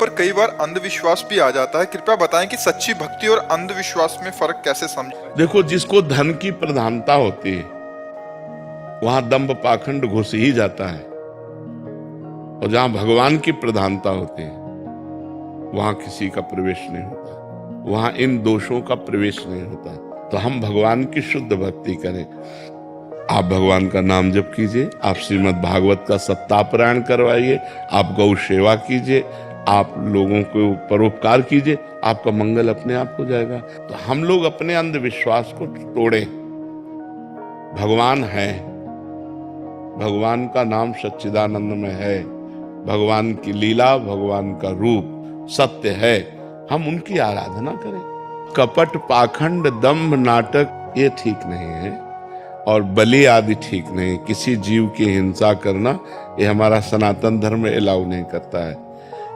पर कई बार अंधविश्वास भी आ जाता है। कृपया बताएं कि सच्ची भक्ति और अंधविश्वास में फर्क कैसे समझें। देखो, जिसको धन की प्रधानता होती है वहां दंभ पाखंड घुस ही जाता है, और जहां भगवान की प्रधानता होती है वहां किसी का प्रवेश नहीं होता, वहां इन दोषों का प्रवेश नहीं होता। तो हम भगवान की शुद्ध भक्ति करें। आप भगवान का नाम जप कीजिए, आप श्रीमद् भागवत का सत्तापरायण करवाइए, आप गौ सेवा कीजिए, आप लोगों को परोपकार कीजिए, आपका मंगल अपने आप हो जाएगा। तो हम लोग अपने अंधविश्वास को तोड़ें। भगवान है, भगवान का नाम सच्चिदानंद में है, भगवान की लीला, भगवान का रूप सत्य है, हम उनकी आराधना करें। कपट, पाखंड, दंभ, नाटक ये ठीक नहीं है, और बलि आदि ठीक नहीं। किसी जीव की हिंसा करना ये हमारा सनातन धर्म अलाउ नहीं करता है।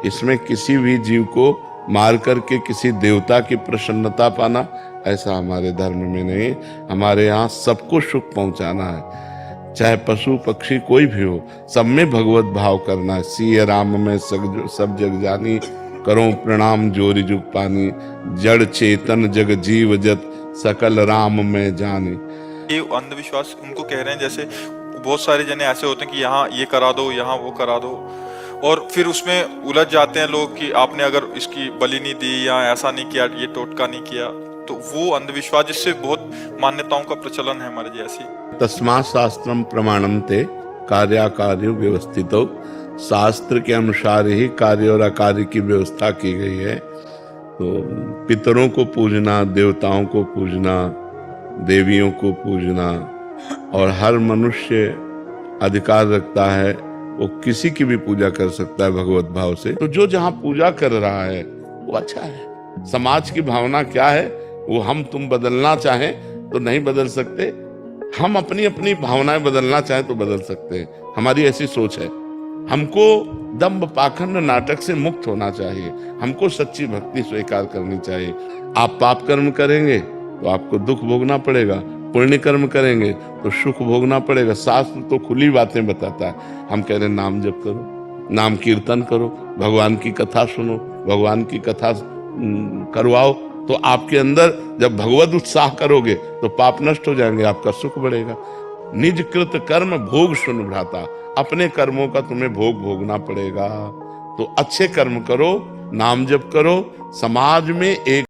इसमें किसी भी जीव को मार करके किसी देवता की प्रसन्नता पाना, ऐसा हमारे धर्म में नहीं। हमारे यहाँ सबको सुख पहुंचाना है, चाहे पशु पक्षी कोई भी हो, सब में भगवत भाव करना है। सिय राम में सब जग जानी, करो प्रणाम जोरी जुग पानी, जड़ चेतन जग जीव जत, सकल राम में जानी। ये अंधविश्वास उनको कह रहे हैं, जैसे बहुत सारे जने ऐसे होते हैं कि यहाँ ये करा दो, यहाँ वो करा दो, और फिर उसमें उलझ जाते हैं लोग कि आपने अगर इसकी बलि नहीं दी या ऐसा नहीं किया, ये टोटका नहीं किया, तो वो अंधविश्वास, जिससे बहुत मान्यताओं का प्रचलन है हमारे जैसी। तस्मात् शास्त्रम प्रमाणम ते कार्याकार्य व्यवस्थितो, शास्त्र के अनुसार ही कार्य और अकार्य की व्यवस्था की गई है। तो पितरों को पूजना, देवताओं को पूजना, देवियों को पूजना, और हर मनुष्य अधिकार रखता है वो किसी की भी पूजा कर सकता है भगवत भाव से। तो जो जहां पूजा कर रहा है वो अच्छा है। समाज की भावना क्या है वो हम तुम बदलना चाहें तो नहीं बदल सकते, हम अपनी अपनी भावनाएं बदलना चाहें तो बदल सकते हैं। हमारी ऐसी सोच है। हमको दंभ पाखंड नाटक से मुक्त होना चाहिए, हमको सच्ची भक्ति स्वीकार करनी चाहिए। आप पाप कर्म करेंगे तो आपको दुख भोगना पड़ेगा, पुण्य कर्म करेंगे तो सुख भोगना पड़ेगा। शास्त्र तो खुली बातें बताता है। हम कह रहे नाम जप करो, नाम कीर्तन करो, भगवान की कथा सुनो, भगवान की कथा करवाओ, तो आपके अंदर जब भगवत उत्साह करोगे तो पाप नष्ट हो जाएंगे, आपका सुख बढ़ेगा। निज कृत कर्म भोग सुन भ्राता, अपने कर्मों का तुम्हें भोग भोगना पड़ेगा। तो अच्छे कर्म करो, नाम जप करो, समाज में एक